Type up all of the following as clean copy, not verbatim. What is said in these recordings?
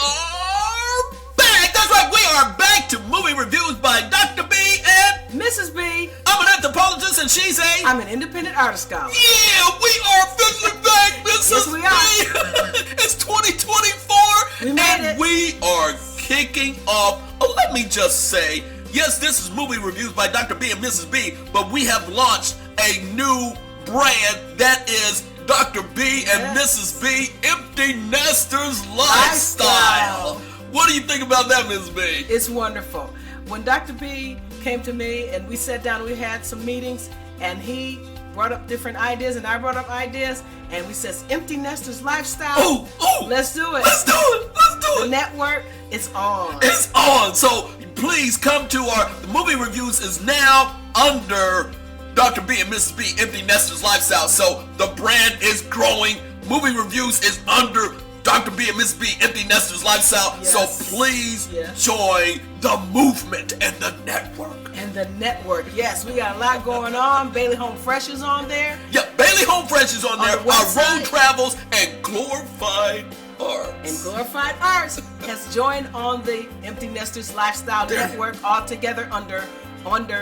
are back. That's right, we are back to movie reviews by Dr. B and Mrs. B. I'm an anthropologist and she's I'm an independent artist scholar. Yeah, we are officially back, Mrs. Yes, we are. B. It's 2024 We made it. we are kicking off. Oh, let me just say, yes, this is movie reviews by Dr. B and Mrs. B, but we have launched a new brand that is Dr. B and Mrs. B Empty Nesters Lifestyle. What do you think about that, Mrs. B? It's wonderful. When Dr. B came to me and we sat down, we had some meetings, and he brought up different ideas and I brought up ideas, and we said Empty Nesters Lifestyle. Oh, let's do it. Let's do it. Let's do The it. network is on. It's on. So please come to the movie reviews is now under Dr. B and Mrs. B Empty Nesters Lifestyle. So the brand is growing. Movie reviews is under Dr. B and Mrs. B Empty Nesters Lifestyle. Yes. So please join the movement and the network. And the network, yes, we got a lot going on. Bailey Home Fresh is on there. Yeah, Bailey Home Fresh is on there. the Our website. road travels and glorified arts. And Glorified Arts has joined on the Empty Nesters Lifestyle Network all together under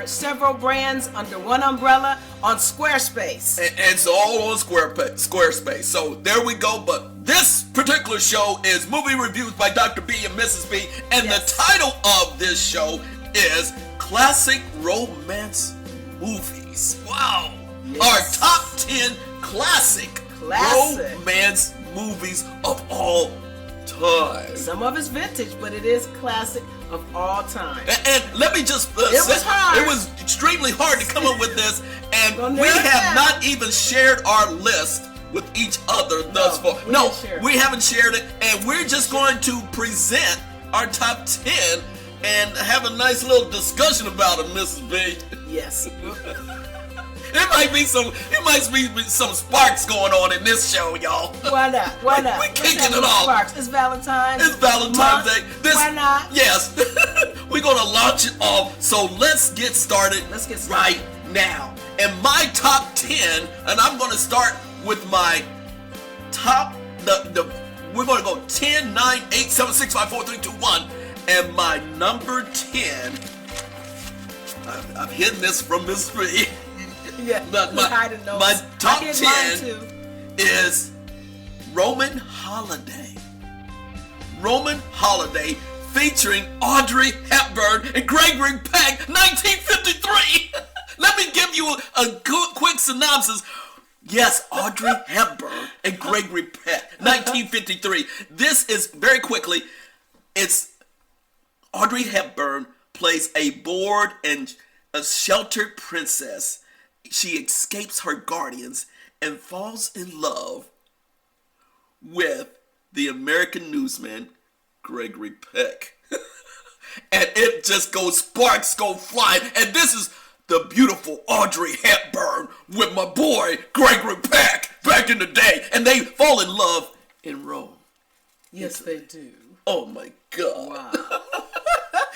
several brands under one umbrella on Squarespace. And it's all on Squarespace. So there we go. But this particular show is Movie Reviews by Dr. B and Mrs. B. And the title of this show is Classic Romance Movies. Wow. Yes. Our top 10 classic romance movies of all time. Some of it's vintage, but it is classic of all time. And let me just say, It was hard. it was extremely hard to come up with this, and Gonna we narrow it have down. not even shared our list with each other thus far. We haven't shared it, and we're just going to present our top 10 and have a nice little discussion about it, Mrs. B. Yes. It might be some sparks going on in this show, y'all. Why not? Why not? We're Let's kicking have it some off. sparks. It's Valentine's. It's Valentine's Day. Why not? Yes. We're going to launch it off. So let's get started. Let's get started. Right now. And my top 10, and I'm going to start with my top, we're going to go 10, 9, 8, 7, 6, 5, 4, 3, 2, 1. And my number 10, I've hidden this from Miss B. Yeah, my top 10 is Roman Holiday. Roman Holiday featuring Audrey Hepburn and Gregory Peck, 1953. Let me give you a quick synopsis. Yes, Audrey Hepburn and Gregory Peck, 1953. This is, very quickly, it's Audrey Hepburn plays a bored and a sheltered princess. She escapes her guardians and falls in love with the American newsman, Gregory Peck. And it just goes, sparks go flying. And this is the beautiful Audrey Hepburn with my boy, Gregory Peck, back in the day. And they fall in love in Rome. Yes, they do. Oh my God. Wow.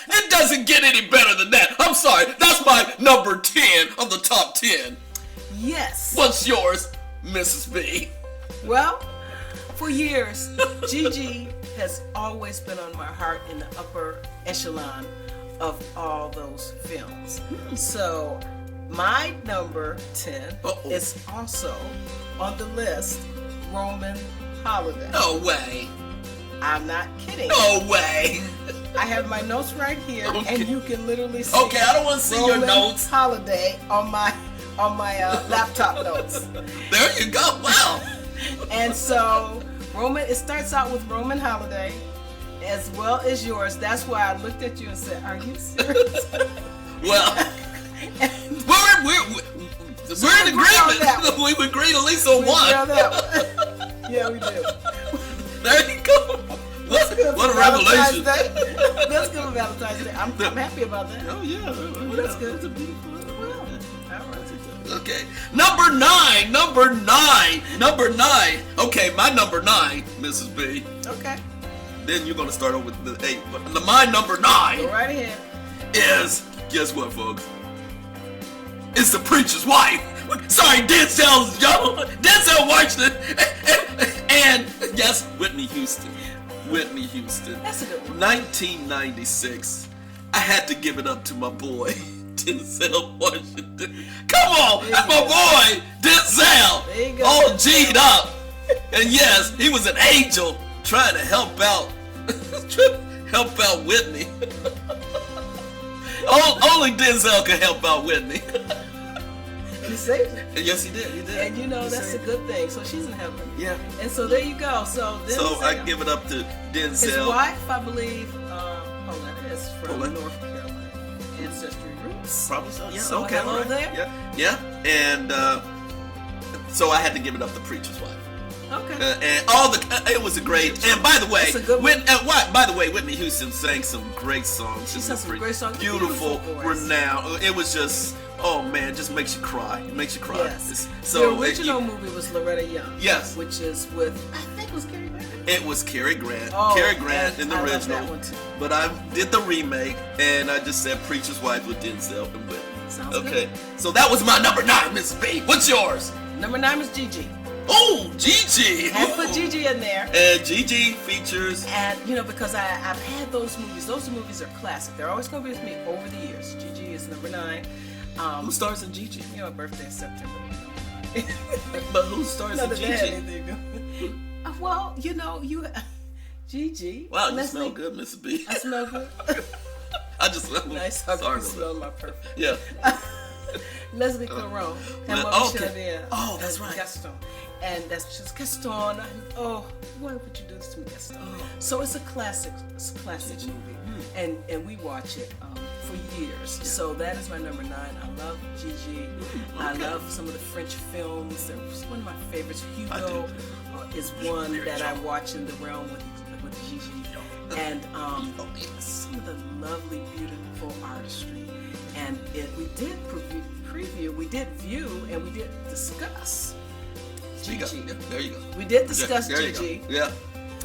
It doesn't get any better than that. I'm sorry. That's my number 10 of the top 10. Yes. What's yours, Mrs. B? Well, for years, Gigi has always been on my heart in the upper echelon of all those films. So, my number 10 is also on the list, Roman Holiday. No way. I'm not kidding. No way. I have my notes right here, and you can literally see. Okay, I don't want to see Roman your notes. Holiday on my laptop notes. There you go. Wow. And so it starts out with Roman Holiday, as well as yours. That's why I looked at you and said, "Are you serious?" Well, we're in agreement. We agreed at least on one. Yeah, we do. There you go. What a revelation. That's good for Valentine's Day. I'm happy about that. Oh, yeah. Well, that's good. That's a beautiful. Well, all right. Okay. Number nine. Okay, my number 9, Mrs. B. Okay. Then you're going to start over with the 8. But my number 9 Go right ahead. is, guess what, folks? It's the preacher's wife. Sorry, Denzel Washington And yes, Whitney Houston. Whitney Houston. That's a good one. 1996. I had to give it up to my boy, Denzel Washington. Come on, that's my boy, Denzel. There you go. All G'd up. And yes, he was an angel trying to help out Whitney. Only Denzel could help out Whitney. And he saved her. Yes, he did. He did. And you know, that's a good thing. So she's in heaven. Yeah. And so there you go. So I give it up to Denzel. His wife, I believe, is from North Carolina. Ancestry roots. Probably so. Yeah. So Okay. hello Right. there. Yeah. And so I had to give it up to Preacher's Wife. Okay. And all it was a great. And by the way, That's a good one. by the way, Whitney Houston sang some great songs. She sang some great songs. Beautiful, voice. renowned. It was just, oh man, just makes you cry. It makes you cry. Yes. So the original movie was Loretta Young. Yes. Which is with, I think it was Cary Grant. It was Cary Grant. Oh, Cary Grant in the I love original. that one too. But I did the remake, and I just said Preacher's Wife with Denzel and Whitney. Sounds okay. good. So that was my number 9, Miss B. What's yours? Number 9 is Gigi. Oh, Gigi. Had to put Gigi in there. And Gigi features. And, because I've had those movies. Those movies are classic. They're always going to be with me over the years. Gigi is number 9. Who stars in Gigi? My birthday is September. But who stars in Gigi? Well, Gigi. Wow, you Leslie, smell good, Miss B. I smell good. I just Nice. sorry. I smell my perfume. Yeah. Leslie Caron. Okay. Oh, that's right. Gaston. And she's Gaston. Oh, why would you do this to me, Gaston? So it's a classic. It's a classic movie, and we watch it for years. Yeah. So that is my number 9. I love Gigi. Okay. I love some of the French films. It's one of my favorites. Hugo is one that I watch in the realm with Gigi, and some of the lovely, beautiful artistry. And we did preview, we did view, and we did discuss Gigi. Yeah, there you go. We did discuss there Gigi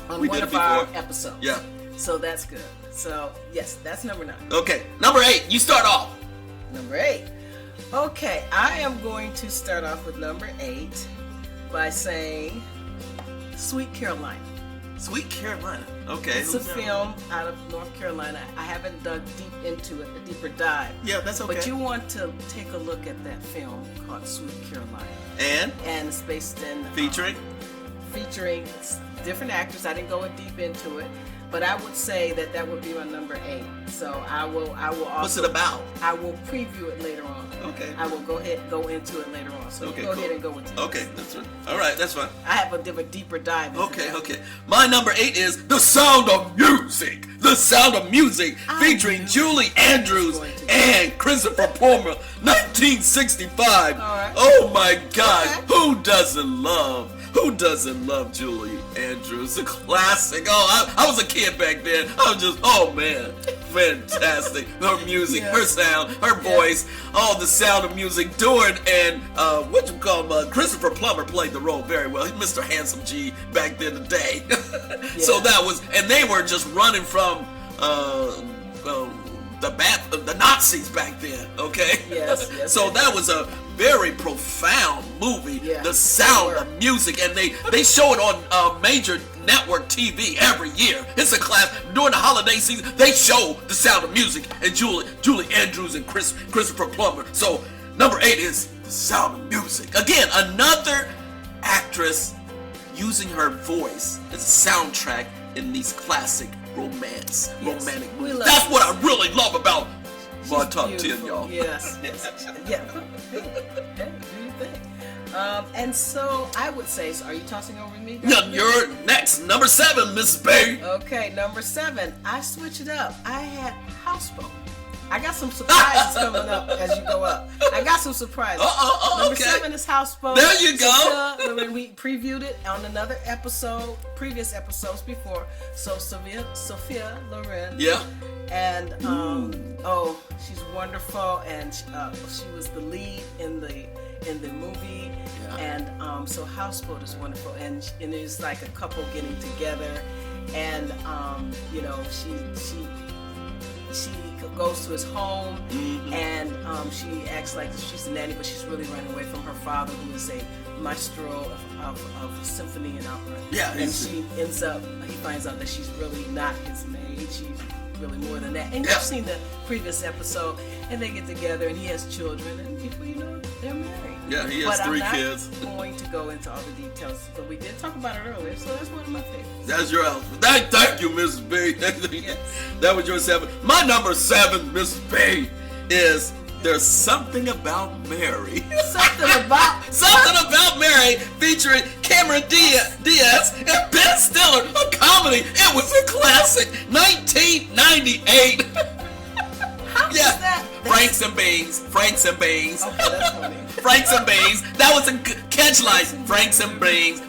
on we one did of before. our episodes. Yeah. So that's good. So, yes, that's number 9. Okay, number 8. You start off. Number 8. Okay, I am going to start off with number 8 by saying Sweet Carolina. Sweet Carolina. Okay. It's a film out of North Carolina. I haven't dug deep into it, a deeper dive. Yeah, that's okay. But you want to take a look at that film called Sweet Carolina. And it's based in... featuring different actors. I didn't go deep into it. But I would say that would be my number 8. So I will also... What's it about? I will preview it later on. Okay. I will go into it later on. So okay, go ahead and go into it. Okay, that's right. All right, that's fine. I have a deeper dive into that. Okay. My number 8 is The Sound of Music. The Sound of Music, featuring Julie Andrews and Christopher Plummer, 1965. All right. Oh my God, Okay. Who doesn't love Julie Andrews? A classic. Oh, I was a kid back then. I was just, oh man, fantastic. Her music, her sound, her voice, the Sound of Music during, and Christopher Plummer played the role very well. He's Mr. Handsome G back then today. So that was, and they were just running from the Nazis back then, okay? Yes. So that was a very profound movie, The Sound of Music, and they show it on major network TV every year. It's a class. During the holiday season, they show The Sound of Music and Julie Andrews and Christopher Plummer. So number 8 is The Sound of Music. Again, another actress using her voice as a soundtrack in these classic romantic movies. That's what I really love about my top 10, y'all. Yes. Yeah. Hey, do your thing. And so I would say, so are you tossing over me? No, you're next. Number 7, Miss B. Okay, number 7. I switched it up. I had Houseboat. I got some surprises coming up as you go up. I got some surprises. Number 7 is Houseboat. There you go. We previewed it on another episode, previous episodes before. So Sophia Loren. Yeah. And she's wonderful, and she was the lead in the movie. Yeah. And so Houseboat is wonderful, and it's like a couple getting together, and she goes to his home, and she acts like she's a nanny, but she's really running away from her father, who is a maestro of symphony and opera. Yeah, and he finds out that she's really not his maid. She's really more than that. And you've seen the previous episode, and they get together, and he has children, and before you know it, they're married. Yeah, he has 3 kids. I'm not going to go into all the details, but we did talk about it earlier, so that's one of my favorites. That's your outfit. Thank you, Mrs. B. Yes. That was your 7. My number 7, Mrs. B, is There's Something About Mary. Something about Mary, featuring Cameron Diaz and Ben Stiller, a comedy. It was a classic, 1998. How is that? Franks and Beans. Okay, that's funny. Franks and Beans. That was a catch line. Franks and Beans.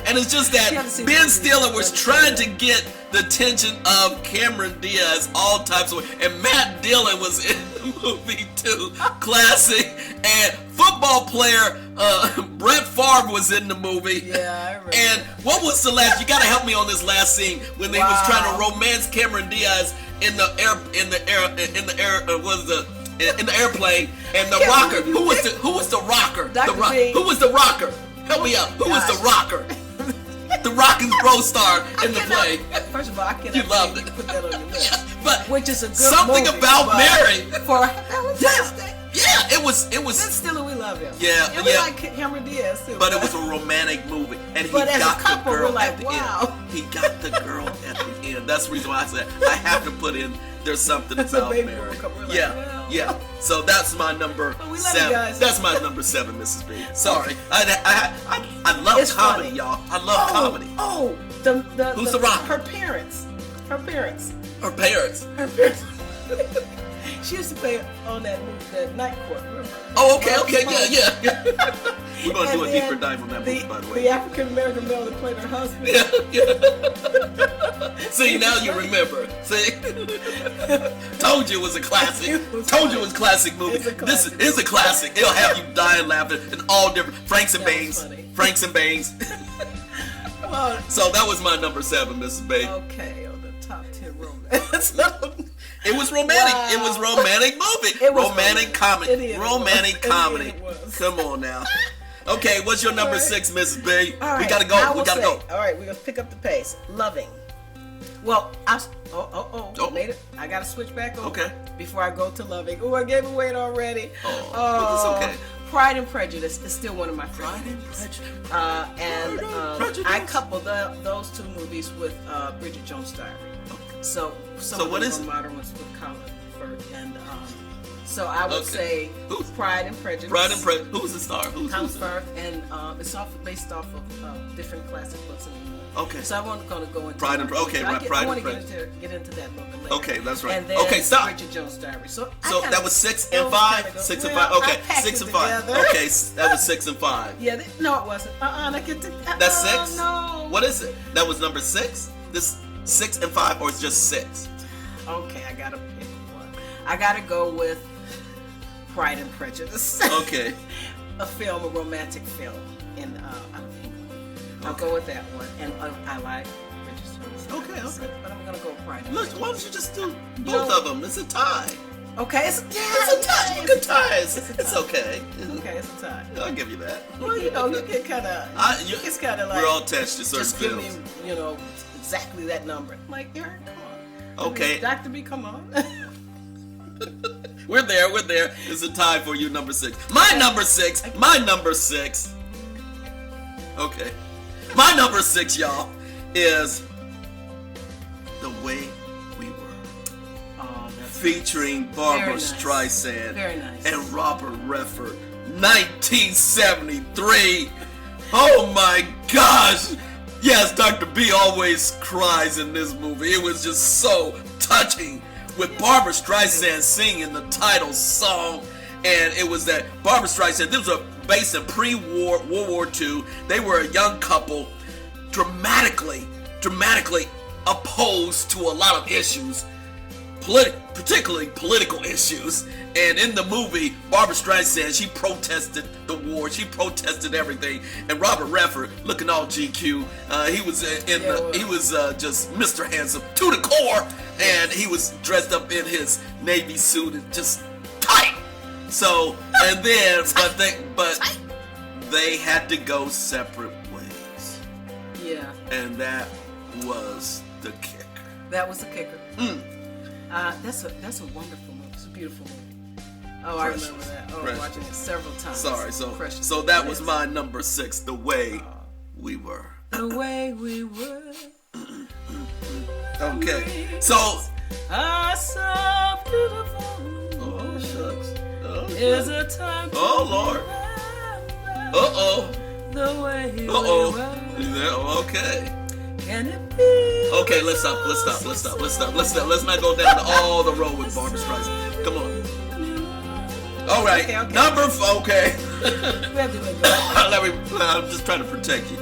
And it's just that Ben Stiller was trying to get the attention of Cameron Diaz all types of ways. And Matt Dillon was in the movie too. Classic. And football player Brett Favre was in the movie. Yeah, I remember. And what was the last? You got to help me on this last scene when they was trying to romance Cameron Diaz in the airplane, and the rocker. Who was the rocker? Who was the rocker? Help me out. Who was the rocker? The Rockin' Bro star in the play. First of all, I cannot you loved it. Put that on your list. Yeah, but which is a good Something movie, About Mary. For Valentine's Day. Yeah, it was. Ben Stiller, we love him. Yeah, and we like Cameron Diaz too. But it was a romantic movie, and he but as got a couple, the girl we're like, at the wow. end. He got the girl at the end. That's the reason why I said I have to put in There's Something About Mary. Yeah. So that's my number 7. That's my number 7, Mrs. B. Sorry, I love comedy, y'all. I love comedy. Who's the rocker? Her parents. She used to play on that movie, that Night Court. Remember? Oh, okay, yeah. We're gonna do a deeper dive on that movie, by the way. The African American male that played her husband. Yeah. See, now you remember. See, told you it was a classic. Told you it was a classic movie. This is a classic. It'll have you dying laughing and all different. Franks and Baines. So that was my number 7, Mrs. B. Okay, on the top 10 romance. It was romantic. Wow. It was romantic movie. It was romantic comedy. Romantic comedy. It was. Come on now. Okay, what's your number 6, Mrs. B? All right, we gotta go. All right, we're gonna pick up the pace. Loving. Well, made it. I gotta switch back over. Okay. Before I go to Loving. Oh, I gave away it already. But it's okay. Pride and Prejudice is still one of my favorites. I couple those 2 movies with Bridget Jones' Diary. So what is it? Modern ones with Colin Firth, and so I would say Pride and Prejudice. Who's the star? Colin Firth, and it's based off of different classic books in England. Okay. So I wasn't going to go into Pride and Prejudice. I want to get into that book later. Okay, that's right. And then stop. Bridget Jones' Diary. So that was 6 and 5. 6 and 5. Okay, 6 and 5. Okay, that was 6 and 5. Yeah, no, it wasn't. That's 6. No. What is it? That was number 6. This 6 and 5, or it's just 6? Okay, I gotta pick one. I gotta go with Pride and Prejudice. Okay. A romantic film in England. I'll go with that one, and I like Bridget Jones. Okay. But I'm gonna go with Pride and Look, Prejudice. why don't you just do both of them? It's a tie. Okay, it's a tie. You can tie. It's okay. Okay, it's a tie. I'll give you that. Well, you get kind of. It's kind of like we're all attached to certain just films. Just give me, exactly that number. I'm like, Aaron, come on. Okay. Dr. B, come on. We're there. It's a tie for you, number 6. My number 6. Okay. My number 6, y'all, is The Way We Were. Oh, that's featuring Barbara Streisand and Robert Redford. 1973. Oh my gosh. Yes, Dr. B always cries in this movie. It was just so touching with Barbara Streisand singing the title song. And it was that Barbara Streisand, this was based in pre-war, World War II. They were a young couple, dramatically opposed to a lot of issues, particularly political issues. And in the movie, Barbara Streisand, she protested the war, she protested everything. And Robert Redford, looking all GQ, he was just Mr. Handsome to the core, and he was dressed up in his Navy suit and just tight. So, and then, but they had to go separate ways. Yeah. And that was the kicker. That was the kicker. That's a wonderful movie. It's a beautiful movie. Oh, Precious. I remember that. Oh, Precious. watching it several times. Sorry, Precious. so that was my number 6, The Way We Were. The way we were. Okay, so are so beautiful. oh shucks. Is a time. Oh Lord. The way we Uh-oh. were. Okay. Can it be? Okay, let's stop. Let's not go down all the road with Barbra Streisand. Come on. All right. Okay. Okay. We have to let go. I'm just trying to protect you.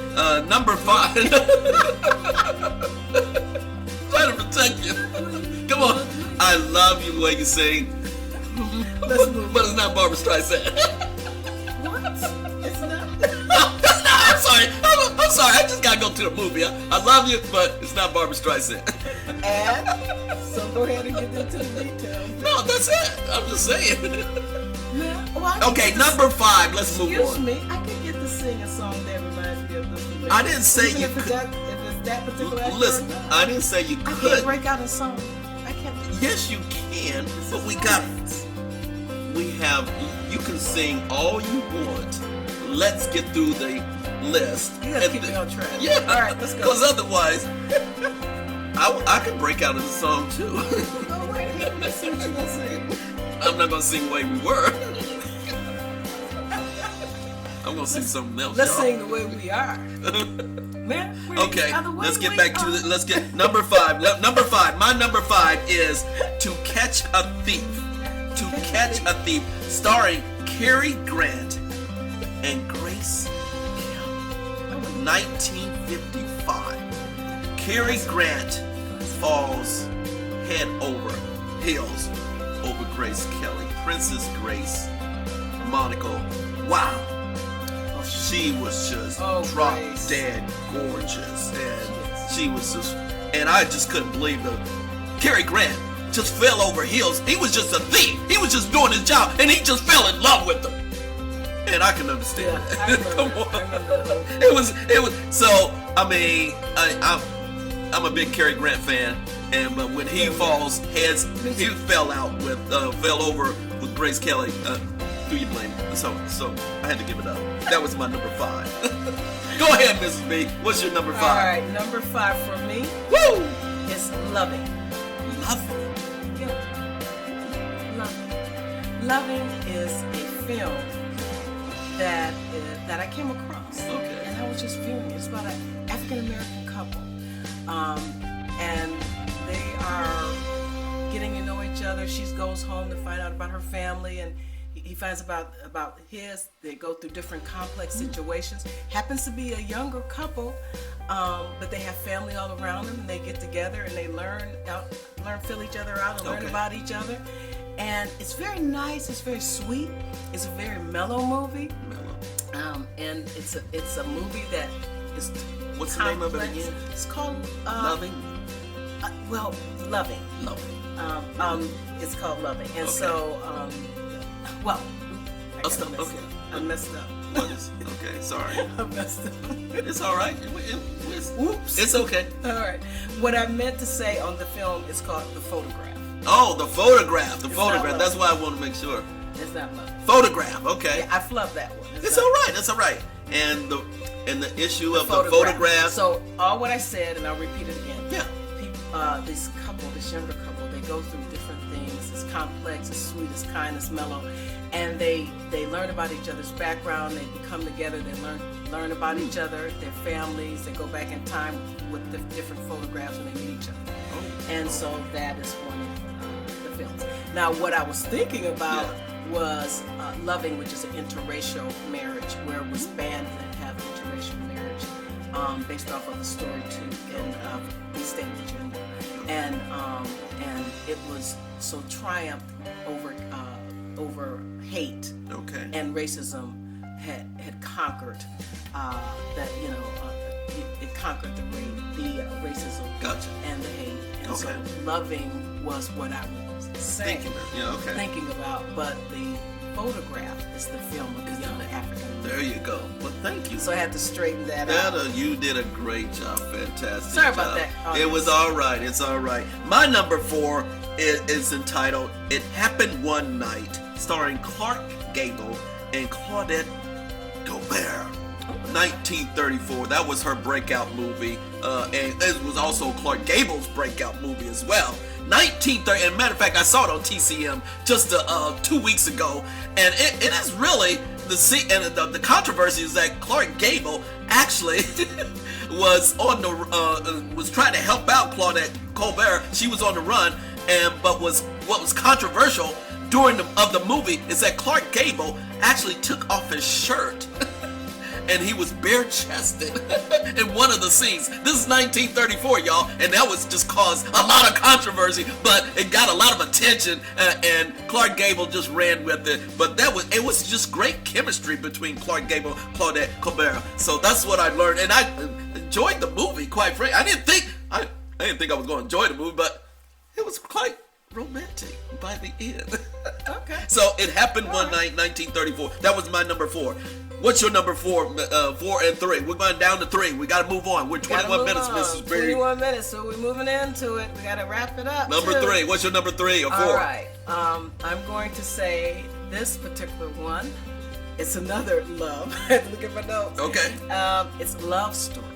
Number 5. Trying to protect you. Come on. I love you the way you sing. Let's move. But it's not Barbra Streisand. What? It's not. I'm sorry. I'm sorry. I just gotta go to the movie. I love you, but it's not Barbra Streisand. And so go ahead and get into the details. No, that's it. I'm just saying. Okay, Okay, number 5. Let's move Excuse on. me, I can get to sing a song that reminds me of this movie. I didn't say Even you if it's could. if it's that particular actor. Listen, I didn't say you I can't could. break out a song. I can't. Yes, you can, but we have. You can sing all you want. Let's get through the list. You gotta keep me on track. Yeah. All right, let's go. Because otherwise, I could break out in a song too. Oh, wait, let's see what you're gonna sing. I'm not gonna sing "Way We Were." I'm gonna sing something else. Let's y'all. sing The Way We Are. Man, Okay, let's get back to the. Let's get number 5. Number 5. My number 5 is To Catch a Thief. To Catch a Thief, starring Cary Grant and Grace Kelly. 1955. Cary Grant falls head over heels over Grace Kelly. Princess Grace Monaco. Wow. She was just drop Grace. dead gorgeous, and she was just, and I just couldn't believe the Cary Grant just fell over heels. He was just a thief. He was just doing his job, and he just fell in love with her. And I can understand Yeah, that. I remember Come that. on, I remember that. it was. So I mean, I'm a big Cary Grant fan, and but when he falls heads, he fell over with Grace Kelly. Do you blame me? So I had to give it up. That was my number 5. Go ahead, Mrs. B. What's your number 5? All right, number 5 for me Woo! is Loving. Loving. Yeah. Loving is a film that I came across. Okay. And I was just viewing it. It's about an African American couple. And they are getting to know each other. She goes home to find out about her family, and he finds about his. They go through different complex situations. Happens to be a younger couple, but they have family all around them, and they get together and they fill each other out and learn Okay. about each other. And it's very nice. It's very sweet. It's a very mellow movie. And it's a movie that is What's the name of it complex. again? It's called Loving. Loving. Loving. It's called Loving, and Okay. so well, Oh, stop. Okay. I messed up. What is? Okay, sorry. I messed up. It's all right. Whoops. It's okay. All right. What I meant to say on the film is called The Photograph. Oh, the photograph. The It's photograph. not That's why I want to make sure. It's not Loving. Photograph. Okay. Yeah, I flubbed that one. It's not- all right. That's all right. And the issue of the photograph. So all what I said, and I'll repeat it again. Yeah. This younger couple, they go through different things. It's complex, it's sweet, it's kind, it's mellow, and they learn about each other's background. They become together. They learn about each other, their families. They go back in time with the different photographs when they meet each other. And so that is one of the films. Now, what I was thinking about was Loving, which is an interracial marriage, where it was banned to have interracial marriage, based off of the story too in the state of Virginia, and it was so triumphed over hate Okay. and racism had conquered it conquered the racism Gotcha. and the hate, and so Okay. Loving was what I was saying, Thinking about. Yeah. Okay. thinking about, but the Photograph is the film of the young African. There you go. Well, thank you. So I had to straighten that out. You did a great job. Fantastic. Sorry about that. It was all right. It's all right. My number 4 is entitled "It Happened One Night," starring Clark Gable and Claudette Colbert. 1934. That was her breakout movie, and it was also Clark Gable's breakout movie as well. 1930. And matter of fact, I saw it on TCM just 2 weeks ago, and it is really the controversy is that Clark Gable actually was was trying to help out Claudette Colbert. She was on the run, but what was controversial during the movie is that Clark Gable actually took off his shirt. And he was bare-chested in one of the scenes. This is 1934, y'all, and that was just caused a lot of controversy, but it got a lot of attention, and Clark Gable just ran with it. But it was just great chemistry between Clark Gable and Claudette Colbert. So that's what I learned, and I enjoyed the movie, quite frankly. I didn't think I was going to enjoy the movie, but it was quite romantic by the end. Okay. So It Happened One Night, 1934. That was my number 4. What's your number 4? 4 and 3. We're going down to 3. We got to move on. We're 21 minutes, Mrs. Berry. 21 minutes, so we're moving into it. We got to wrap it up. Number 3. What's your number 3 or 4? All right. I'm going to say this particular one. It's another love. I had to look at my notes. Okay. It's Love Story.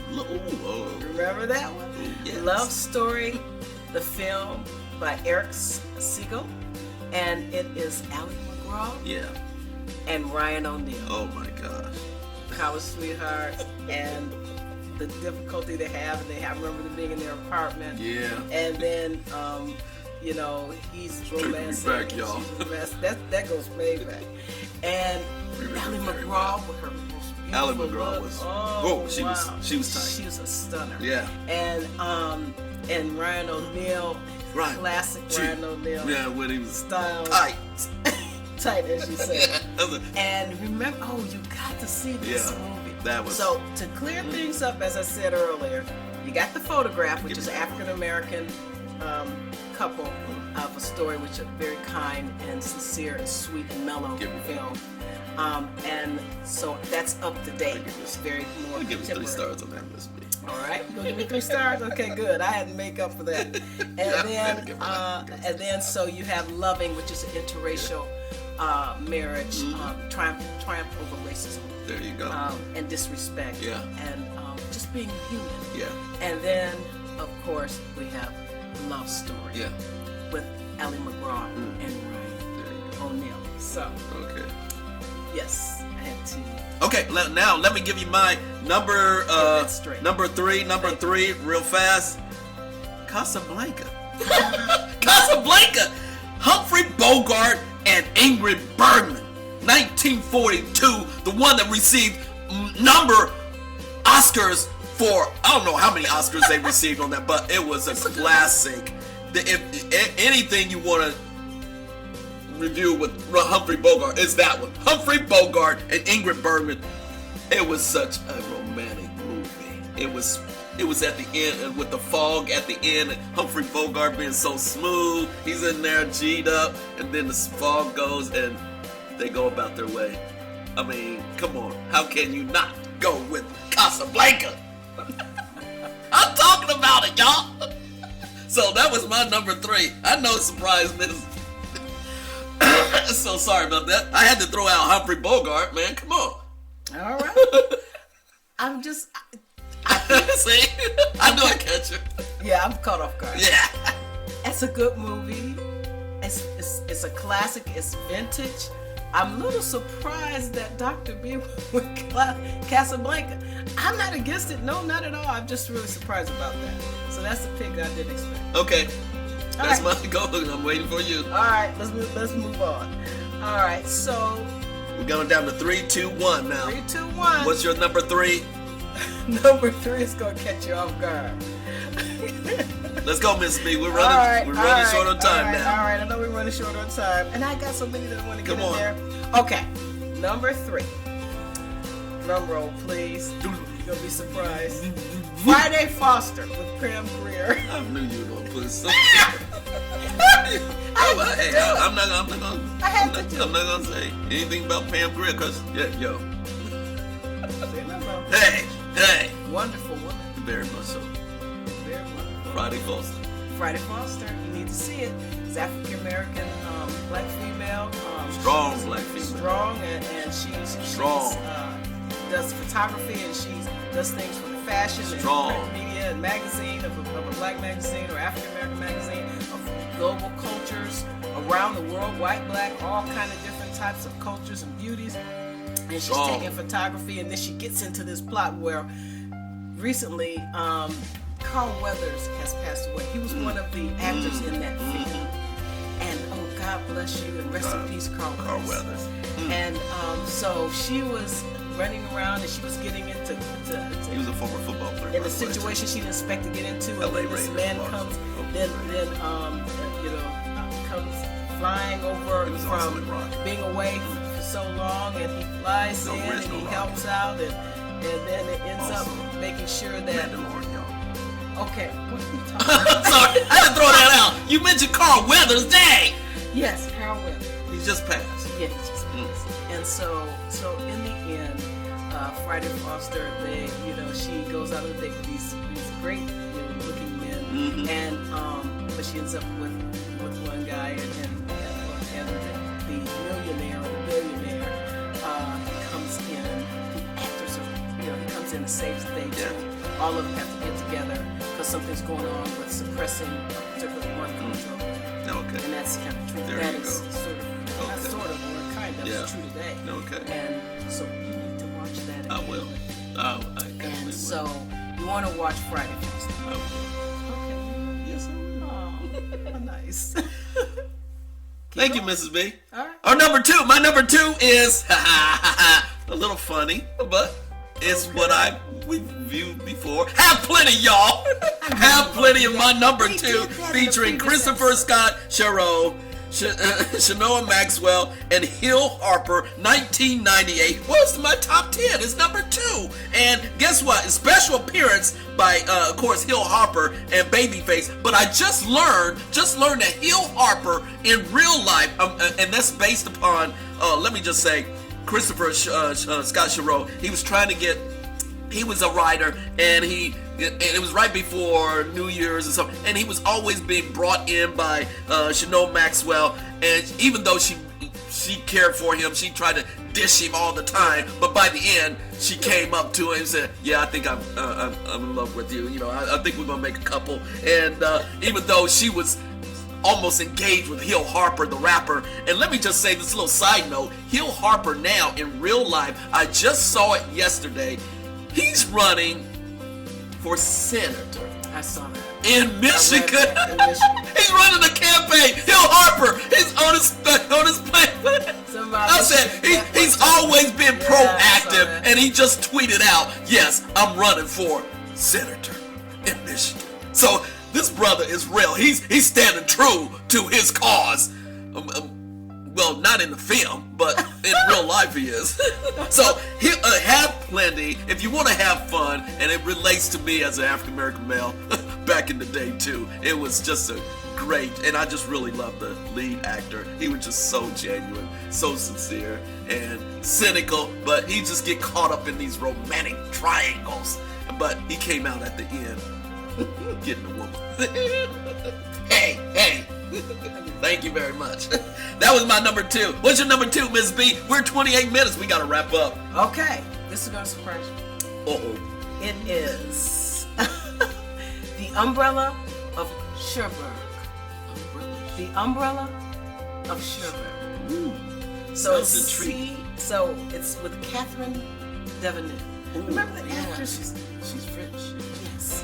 Remember that one? Yes. Love Story, the film by Eric Siegel, and it is Ally McGraw. Yeah. And Ryan O'Neal. Oh my gosh. College sweethearts, and the difficulty they have, and I remember them being in their apartment. Yeah. And then, he's romancing. Back, y'all. That goes way back. And Ally McGraw with her most beautiful Ally McGraw look. was. She was tight. She was a stunner. Yeah. And Ryan O'Neal. Right. Classic Ryan O'Neal. Yeah, when he was style. Tight. Tight, as you said. Yeah. And remember, you got to see this movie. That was. So to clear things up, as I said earlier, you got The Photograph, which is an African American couple of a story, which is a very kind and sincere and sweet and mellow film. And so that's up to date. It's very more I'll give it 3 contemporary. stars on that, Miss B. All right, you gonna give me 3 stars? Okay, good. I had to make up for that. And then so you have Loving, which is an interracial marriage, triumph over racism. There you go. And disrespect. Yeah. And just being human. Yeah. And then, of course, we have Love Story. Yeah. With Ally McGraw and Ryan O'Neal. So. Okay. Yes, I had to. Okay, now let me give you my number 3, real fast. Casablanca. Casablanca. Humphrey Bogart and Ingrid Bergman. 1942, the one that received number Oscars for, I don't know how many Oscars they received on that, but it was a classic. If anything you want to review with Humphrey Bogart, is that one. Humphrey Bogart and Ingrid Bergman. It was such a romantic movie. It was at the end with the fog at the end, and Humphrey Bogart being so smooth. He's in there G'd up, and then the fog goes and they go about their way. I mean, come on. How can you not go with Casablanca? I'm talking about it, y'all. So that was my number 3. I know it surprised me. So sorry about that. I had to throw out Humphrey Bogart, man. Come on. All right. I'm just... See? I knew I'd catch you. Yeah, I'm caught off guard. Yeah. It's a good movie. It's a classic. It's vintage. I'm a little surprised that Dr. B with Casablanca. I'm not against it. No, not at all. I'm just really surprised about that. So that's the pick I didn't expect. Okay. That's right. my goal. I'm waiting for you. All right, let's move on. All right, so we're going down to 3, 2, 1 now. 3, 2, 1. What's your number 3? Number 3 is gonna catch you off guard. Let's go, Miss B. We're running short on time now. All right, I know we're running short on time, and I got so many that I want to get Come in there. Okay, number 3. Drum roll, please. You're gonna be surprised. Friday Foster with Pam Grier. I knew you were gonna put something. I'm not gonna say anything about Pam Grier because yo. Hey. Wonderful woman. Very much so. Very wonderful. Friday Foster. Friday Foster. You need to see it. It's African American, black female. Strong black female. Strong and she's strong. Does photography and she does things for fashion strong. And print media and magazine of a black magazine or African American magazine of global cultures around the world, white, black, all kind of different types of cultures and beauties. And she's taking photography, and then she gets into this plot where recently Carl Weathers has passed away. He was one of the actors in that film. And God bless you and rest in peace, Carl Weathers. And so she was running around and she was getting into he was a former football player in a situation she didn't expect to get into, and then this man comes comes flying over from being away for so long, and he flies in and he helps out, and then it ends up making sure that okay, what are you talking about? Sorry, I had to throw that out. You mentioned Carl Weathers, dang! Yes, Carl Weathers. He just passed. Yeah, he just passed. And so in the end, Friday Foster, she goes out on a date with these great looking men, and but she ends up with one guy, and the millionaire or the billionaire comes in. The actors are, he comes in and saves the day too. All of them have to get together because something's going on with suppressing a particular one culture. Okay. And that's kind of true. That is sort of, not sort of, or kind of true today. Okay. And so you need to watch that. I will. And so you want to watch Friday Foster. I will. Okay. Yes, I will. Oh, nice. Thank you, Mrs. B. All right. My number two is a little funny, but it's what we've viewed before. Have plenty, y'all. Have plenty of my number two, featuring Christopher Scott Sharon, Shanoa Maxwell, and Hill Harper. 1998 was my top 10. It's number 2. And guess what? A special appearance by, of course, Hill Harper and Babyface. But I just learned that Hill Harper in real life, and that's based upon, let me just say, Christopher Scott Sharon. He was trying to get. He was a writer, and it was right before New Year's and stuff, and he was always being brought in by Shanoa Maxwell, and even though she cared for him, she tried to dish him all the time, but by the end, she came up to him and said, yeah, I think I'm in love with you, I think we're gonna make a couple, and even though she was almost engaged with Hill Harper, the rapper. And let me just say this little side note, Hill Harper now in real life, I just saw it yesterday, he's running for senator. I saw that. In Michigan. He's running a campaign. Hill Harper, he's on his plan. I said, he's always been proactive, and he just tweeted out, yes, I'm running for senator in Michigan. So this brother is real. He's standing true to his cause. Well, not in the film, but in real life he is. So have plenty if you want to have fun, and it relates to me as an African American male back in the day too. It was just a great, and I just really loved the lead actor. He was just so genuine, so sincere, and cynical, but he just get caught up in these romantic triangles. But he came out at the end getting a woman. Hey. Thank you very much. That was my number 2. What's your number 2, Ms. B? We're 28 minutes. We got to wrap up. Okay. This is going to surprise you. Uh-oh. It is The Umbrella of Cherbourg. The Umbrella of Cherbourg. Ooh. So it's with Catherine Deneuve. Remember the actress? She's French. Yes.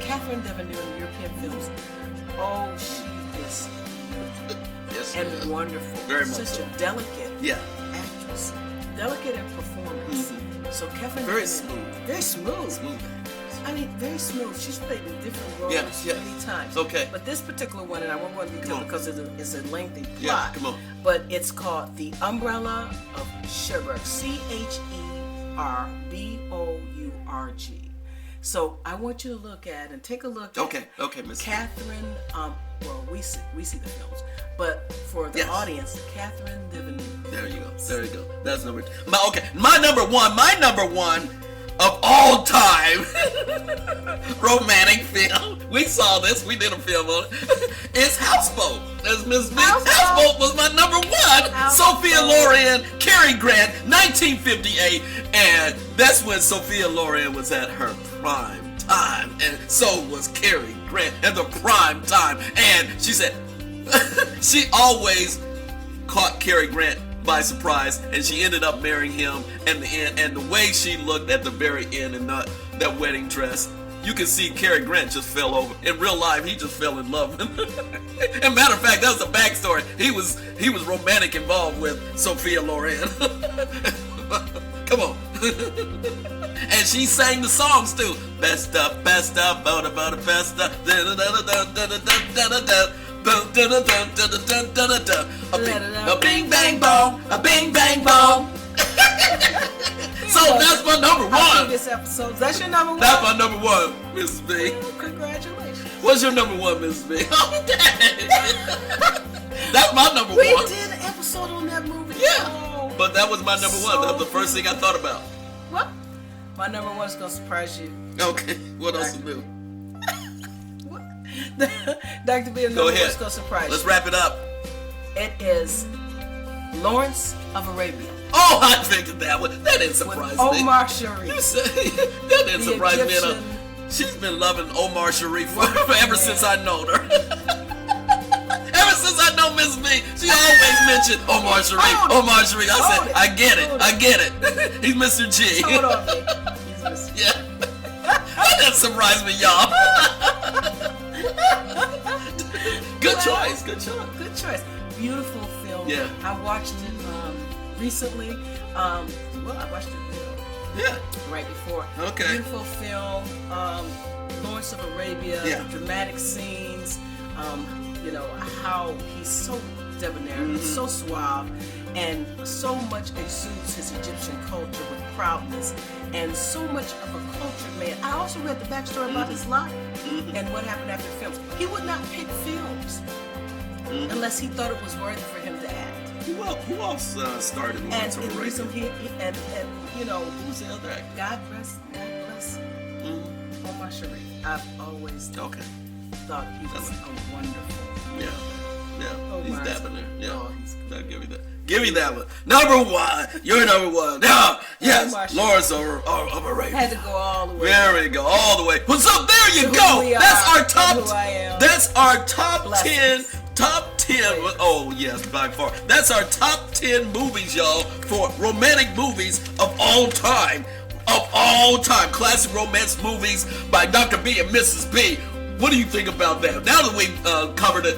Catherine Deneuve in European films. Oh, she is wonderful. Very much. Such a delicate actress. Delicate in performance. Mm-hmm. So Catherine very smooth. very smooth. Very smooth. She's played in different roles many times. Okay. But this particular one, and I won't go into detail because it's a lengthy plot. Yeah, come on. But it's called The Umbrella of Cherbourg. Cherbourg. So I want you to look at and take a look Okay, at Miss. Catherine. Well, we see the films, but for the audience, Catherine Deneuve. There you go. That's number. My number one of all time romantic film. We saw this. We did a film on it. It's Houseboat. That's Miss B. Houseboat was my number one. Sophia Loren, Cary Grant, 1958, and that's when Sophia Loren was at her prime time, and so was Cary Grant at the prime time. And she said she always caught Cary Grant by surprise, and she ended up marrying him in the end. And the way she looked at the very end in that wedding dress, you can see Cary Grant just fell over. In real life, he just fell in love. And matter of fact, that was the backstory. He was romantic involved with Sophia Loren. Come on. And she sang the songs too. Best up, best best up. A bing bang bong, a bing bang bong. So that's my number one. This episode, that's your number one. That's my number one, Mrs. B. Congratulations. What's your number one, Mrs. B? Oh, dang. That's my number one. We did an episode on that movie. Yeah, but that was my number one. That was the first thing I thought about. What? My number one is gonna surprise you. Okay. What else is new? What? Dr. B and number one is gonna surprise you. Let's wrap it up. It is Lawrence of Arabia. Oh, I figured that one. That didn't surprise me. Omar Sharif. That didn't surprise me. She's been loving Omar Sharif ever since I know her. Ever since I know Miss B, she always mentioned Omar Sharif. Omar Sharif. I said, I get it. He's Mr. G. Hold on, me. He's Mr. G. Yeah. That didn't surprise me, y'all. Good choice. Beautiful film. Yeah. I watched it recently. I watched it right before. Okay. Beautiful film. Lawrence of Arabia. Yeah. Dramatic scenes. How he's so debonair, so suave, and so much exudes his Egyptian culture with proudness, and so much of a cultured man. I also read the backstory about his life and what happened after films. He would not pick films unless he thought it was worthy for him to act. Who else started Lawrence of Arabia? Who's the other actor? God bless Omar Sharif. I've always thought he was a wonderful. Yeah. He's dabbing there. Yeah. Oh, I'll give you that. Give me that one. Number one. You're number one. Yeah. Yes. Lawrence of Arabia. Had to go all the way. There we go. All the way. So there you go. That's our top. That's our top 10. Top 10. Oh yes, by far. That's our top 10 movies, y'all, for romantic movies of all time. Of all time. Classic romance movies by Dr. B and Mrs. B. What do you think about that? Now that we've covered it,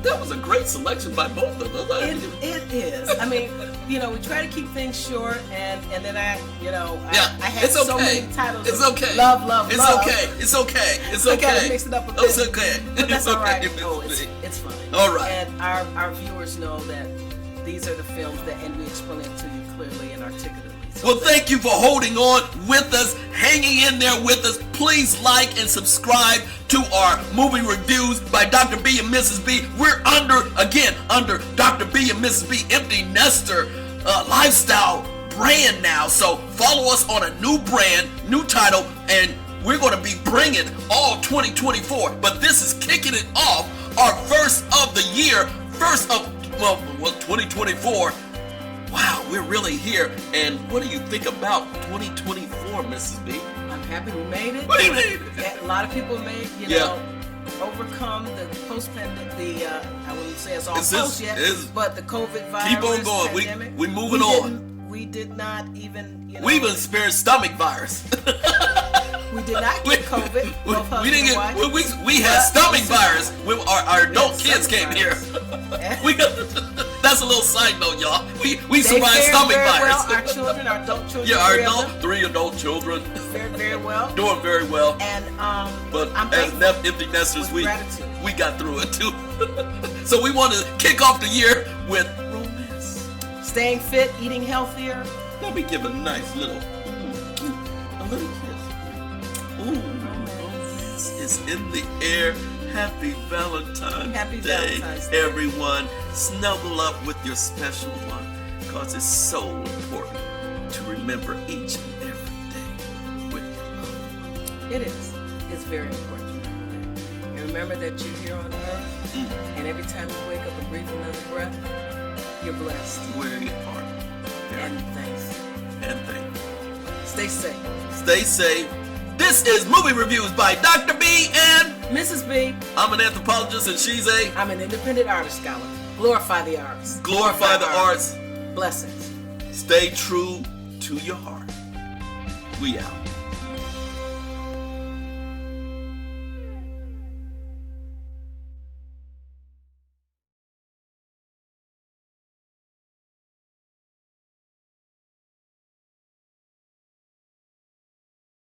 that was a great selection by both of us. It is. I mean, we try to keep things short, and then I had so many titles. It's okay. Love. It's okay. I gotta mix it up a bit. It's okay. But that's all right. right. It's fine. All right. And our viewers know that these are the films and we explain it to you clearly and articulately. Well, thank you for holding on with us, hanging in there with us. Please like and subscribe to our movie reviews by Dr. B and Mrs. B. We're under Dr. B and Mrs. B Empty Nester lifestyle brand now. So follow us on a new brand, new title, and we're going to be bringing all 2024. But this is kicking it off, our first of the year, 2024. Wow, we're really here. And what do you think about 2024, Mrs. B? I'm happy we made it. What do you mean? A lot of people overcome the post-pandemic, I wouldn't say it's all post yet, but the COVID virus. Keep on going. Pandemic, we moving on. We did not even, We even experienced stomach virus. We did not get COVID. We didn't get. We had stomach virus when our adult kids came here. That's a little side note, y'all. We survived stomach virus. Well. Our children, our adult children. Yeah, our three adult children. Very, very well. Doing very well. And but I'm as empty nesters, we got through it too. So we want to kick off the year with romance, staying fit, eating healthier. Let me give a nice little, a little kiss. Ooh, in the air. Happy Valentine's Day, everyone. Snuggle up with your special one, because it's so important to remember each and every day with your love. It is. It's very important to remember that. And remember that you're here on earth, and every time you wake up and breathe another breath, you're blessed. Wear your heart. And thanks. And thanks. Stay safe. Stay safe. This is Movie Reviews by Dr. B and Mrs. B. I'm an anthropologist and she's I'm an independent artist scholar. Glorify the arts. Glorify the arts. Blessings. Stay true to your heart. We out.